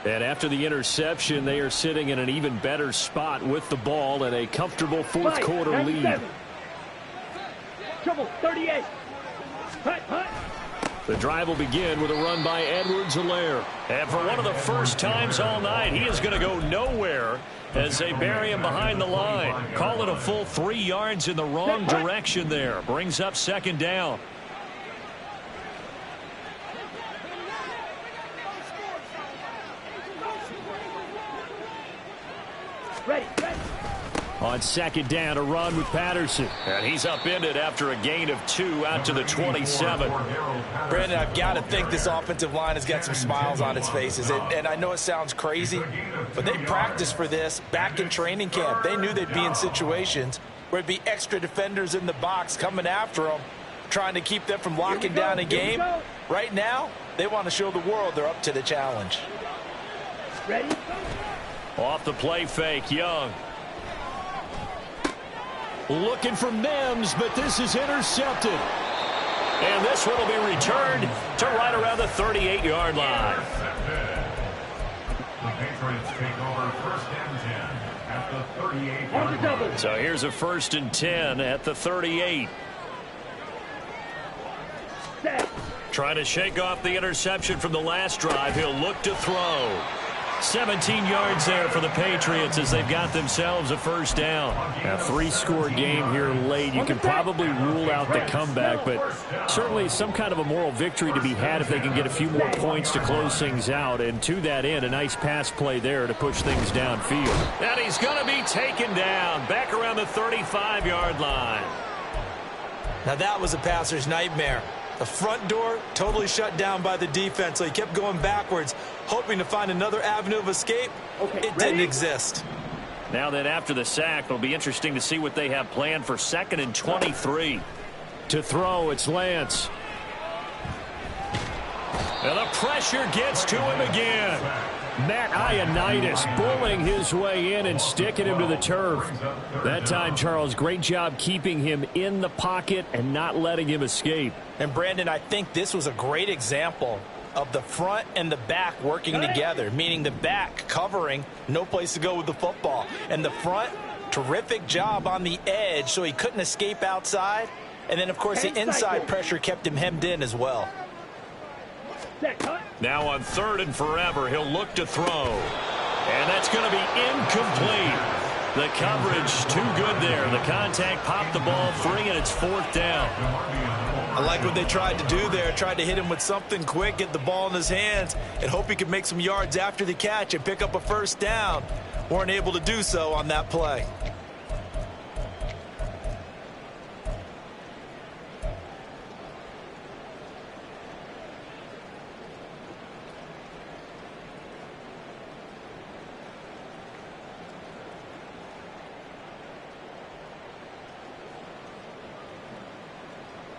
And after the interception, they are sitting in an even better spot with the ball and a comfortable fourth quarter lead. Trouble, 38. Hut, hut. The drive will begin with a run by Edwards-Helaire. And for one of the first times all night, he is going to go nowhere as they bury him behind the line. Call it a full 3 yards in the wrong direction there. Brings up second down. Ready, ready. On second down, a run with Patterson. And he's upended after a gain of 2 out to the 27. Brandon, I've got to think this offensive line has got some smiles on its faces. And I know it sounds crazy, but they practiced for this back in training camp. They knew they'd be in situations where there'd be extra defenders in the box coming after them, trying to keep them from locking down a game. Right now, they want to show the world they're up to the challenge. Ready? Off the play fake, Young. Looking for Mims, but this is intercepted. And this one will be returned to right around the 38-yard line. The Patriots take over first and 10 at the 38-yard line. So here's a first and 10 at the 38. Trying to shake off the interception from the last drive. He'll look to throw. 17 yards there for the Patriots as they've got themselves a first down. A 3-score game here late. You can probably rule out the comeback, but certainly some kind of a moral victory to be had if they can get a few more points to close things out. And to that end, a nice pass play there to push things downfield. And he's going to be taken down back around the 35-yard line. Now that was a passer's nightmare. The front door totally shut down by the defense, so he kept going backwards, hoping to find another avenue of escape. It didn't exist. Now then, after the sack, it'll be interesting to see what they have planned for 2nd and 23. To throw, it's Lance. And the pressure gets to him again. Matt Ioannidis bullying his way in and sticking him to the turf. That time, Charles, great job keeping him in the pocket and not letting him escape. And, Brandon, I think this was a great example of the front and the back working together, meaning the back covering, no place to go with the football. And the front, terrific job on the edge so he couldn't escape outside. And then, of course, the inside pressure kept him hemmed in as well. Now on 3rd and forever, he'll look to throw. And that's going to be incomplete. The coverage too good there. The contact popped the ball free, and it's 4th down. I like what they tried to do there. Tried to hit him with something quick, get the ball in his hands, and hope he could make some yards after the catch and pick up a first down. Weren't able to do so on that play.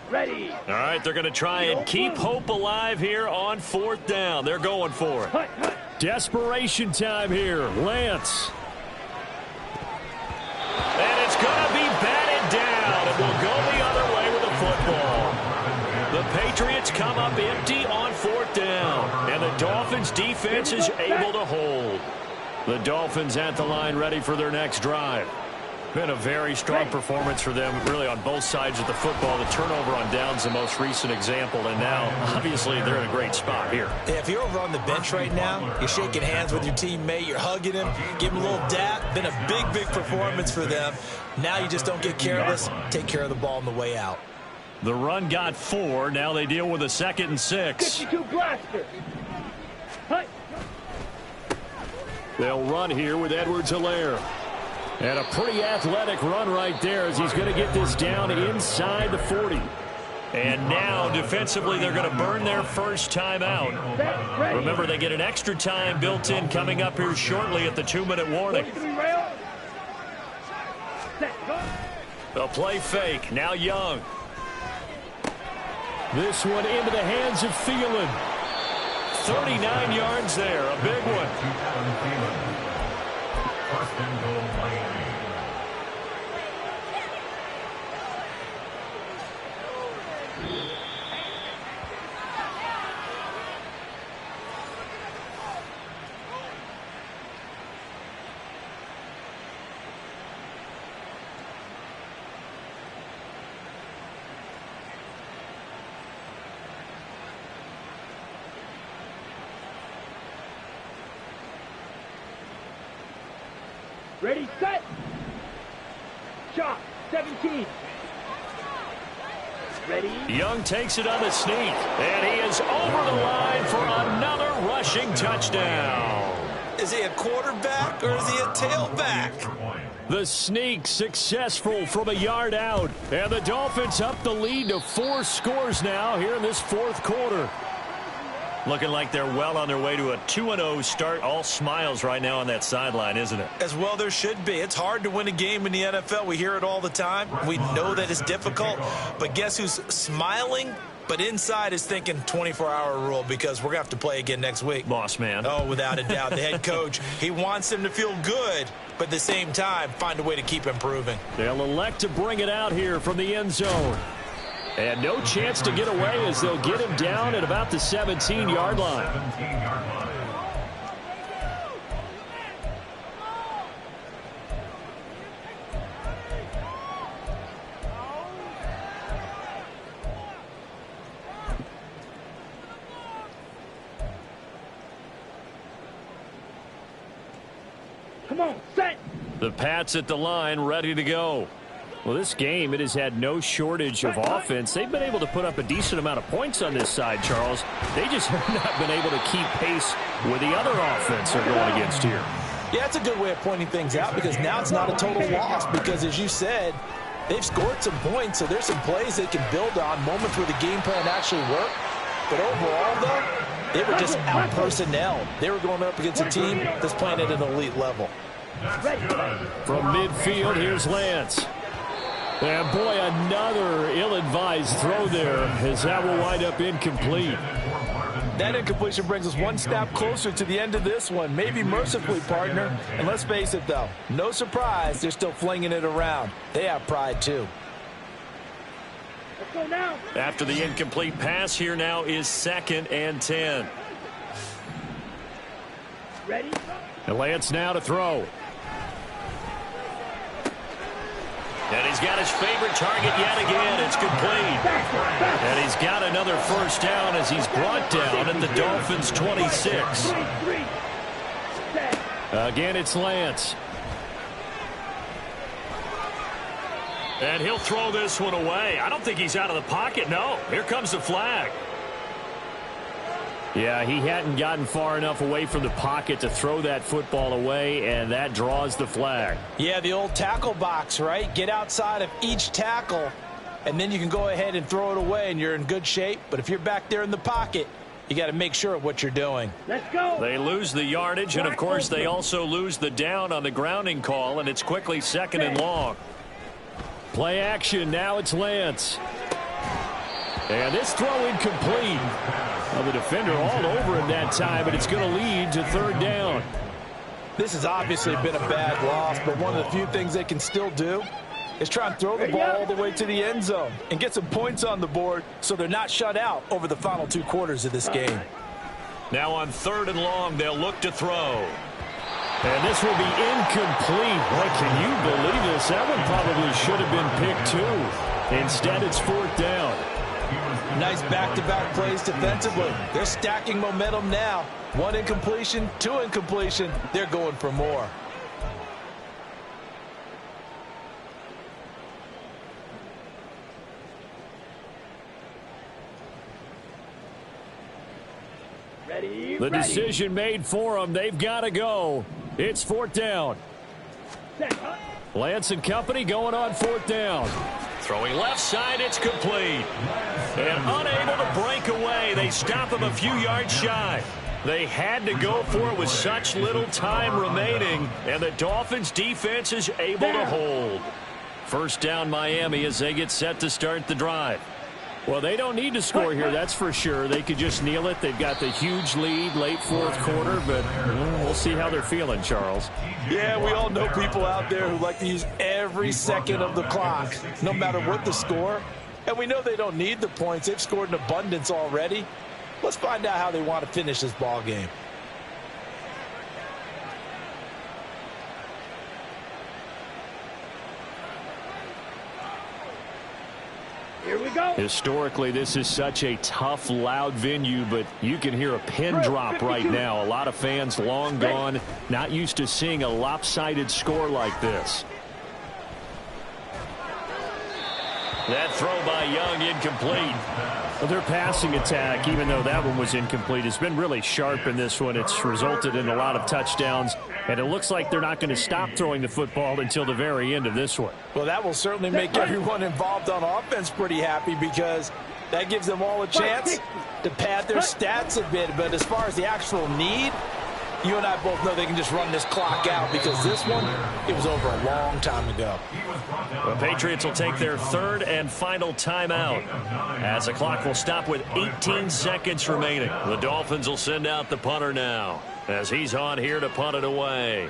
Ready. All right, they're going to try and keep hope alive here on 4th down. They're going for it. Desperation time here. Lance. And it's going to be batted down. It will go the other way with the football. The Patriots come up empty on 4th down. And the Dolphins defense is able to hold. The Dolphins at the line ready for their next drive. Been a very strong performance for them, really, on both sides of the football. The turnover on downs, the most recent example, and now, obviously, they're in a great spot here. Yeah, if you're over on the bench right now, you're shaking hands with your teammate, you're hugging him, giving him a little dap. Been a big, big performance for them. Now you just don't get careless, take care of the ball on the way out. The run got 4. Now they deal with a 2nd and 6. 52 blaster. Hut. They'll run here with Edwards-Helaire. And a pretty athletic run right there as he's going to get this down inside the 40. And now, defensively, they're going to burn their first time out. Remember, they get an extra time built in coming up here shortly at the 2-minute warning. The play fake. Now Young. This one into the hands of Thielen. 39 yards there. A big one. First and goal, Miami. Ready, set. Shot, 17. Ready. Young takes it on the sneak, and he is over the line for another rushing touchdown. Is he a quarterback or is he a tailback? The sneak successful from a yard out, and the Dolphins up the lead to 4 scores now here in this fourth quarter. Looking like they're well on their way to a 2-0 start. All smiles right now on that sideline, isn't it? As well there should be. It's hard to win a game in the NFL. We hear it all the time. We know that it's difficult. But guess who's smiling? But inside is thinking 24-hour rule because we're going to have to play again next week. Boss man. Oh, without a doubt. The head coach, he wants them to feel good, but at the same time, find a way to keep improving. They'll elect to bring it out here from the end zone. And no chance to get away as they'll get him down at about the 17-yard line. 17-yard line. Come on, set. The Pats at the line, ready to go. Well, this game, it has had no shortage of offense. They've been able to put up a decent amount of points on this side, Charles. They just have not been able to keep pace with the other offense they're going against here. Yeah, it's a good way of pointing things out because now it's not a total loss because, as you said, they've scored some points, so there's some plays they can build on, moments where the game plan actually worked. But overall, though, they were just out-personnel. They were going up against a team that's playing at an elite level. From midfield, here's Lance. And boy, another ill-advised throw there as that will wind up incomplete. That incompletion brings us one step closer to the end of this one. Maybe mercifully, partner. And let's face it, though, no surprise, they're still flinging it around. They have pride, too. Let's go now. After the incomplete pass, here now is 2nd and 10. Ready. And Lance now to throw. And he's got his favorite target yet again. It's complete. And he's got another first down as he's brought down at the Dolphins' 26. Again, it's Lance. And he'll throw this one away. I don't think he's out of the pocket. No, here comes the flag. Yeah, he hadn't gotten far enough away from the pocket to throw that football away, and that draws the flag. Yeah, the old tackle box, right? Get outside of each tackle, and then you can go ahead and throw it away, and you're in good shape. But if you're back there in the pocket, you got to make sure of what you're doing. Let's go. They lose the yardage, and, of course, they also lose the down on the grounding call, and it's quickly 2nd and long. Play action. Now it's Lance. And this throw incomplete. Well, the defender all over him that time, but it's going to lead to 3rd down. This has obviously been a bad loss, but one of the few things they can still do is try and throw the ball all the way to the end zone and get some points on the board so they're not shut out over the final 2 quarters of this game. Now on 3rd and long, they'll look to throw. And this will be incomplete. Boy, can you believe this? That one probably should have been picked too. Instead, it's 4th down. Nice back-to-back plays defensively. They're stacking momentum now. 1 incompletion, 2 incompletion. They're going for more. Ready. The decision made for them. They've got to go. It's 4th down. Set. Huh? Lance and company going on 4th down. Throwing left side, it's complete. And unable to break away, they stop him a few yards shy. They had to go for it with such little time remaining, and the Dolphins defense is able to hold. 1st down Miami as they get set to start the drive. Well, they don't need to score here, that's for sure. They could just kneel it. They've got the huge lead late fourth quarter, but we'll see how they're feeling, Charles. Yeah, we all know people out there who like to use every second of the clock, no matter what the score. And we know they don't need the points. They've scored in abundance already. Let's find out how they want to finish this ball game. Here we go. Historically, this is such a tough, loud venue, but you can hear a pin drop right now. A lot of fans long gone, not used to seeing a lopsided score like this. That throw by Young incomplete. Well, their passing attack, even though that one was incomplete, has been really sharp in this one. It's resulted in a lot of touchdowns, and it looks like they're not going to stop throwing the football until the very end of this one. Well, that will certainly make everyone involved on offense pretty happy because that gives them all a chance to pad their stats a bit. But as far as the actual need, you and I both know they can just run this clock out because this one, it was over a long time ago. The Patriots will take their third and final timeout as the clock will stop with 18 seconds remaining. The Dolphins will send out the punter now as he's on here to punt it away.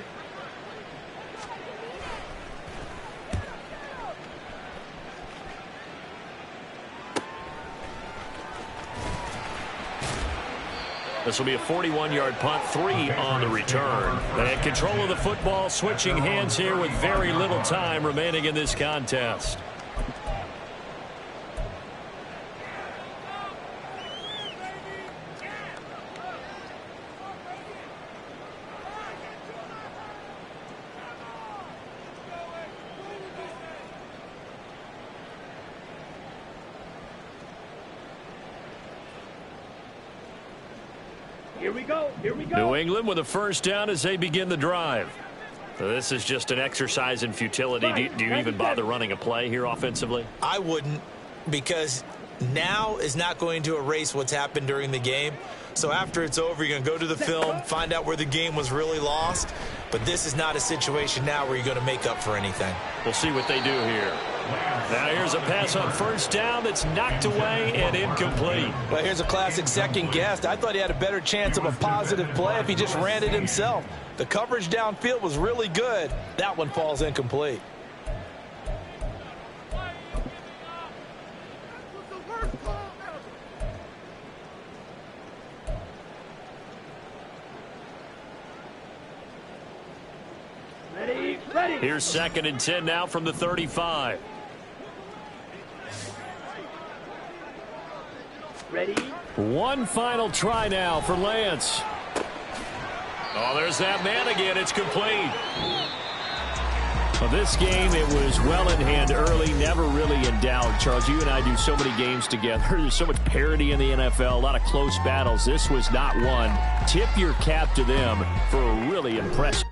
This will be a 41-yard punt, 3 on the return. They had control of the football, switching hands here with very little time remaining in this contest. Here we go. Here we go. New England with a first down as they begin the drive. So this is just an exercise in futility. Do you even bother running a play here offensively? I wouldn't, because now is not going to erase what's happened during the game. So after it's over, you're going to go to the film, find out where the game was really lost. But this is not a situation now where you're going to make up for anything. We'll see what they do here. Now here's a pass on first down that's knocked away and incomplete. Well, here's a classic second guess. I thought he had a better chance of a positive play if he just ran it himself. The coverage downfield was really good. That one falls incomplete. Ready. Here's 2nd and 10 now from the 35. Ready. One final try now for Lance. Oh, there's that man again. It's complete. Well, this game, it was well in hand early, never really in doubt. Charles, you and I do so many games together. There's so much parity in the NFL, a lot of close battles. This was not one. Tip your cap to them for a really impressive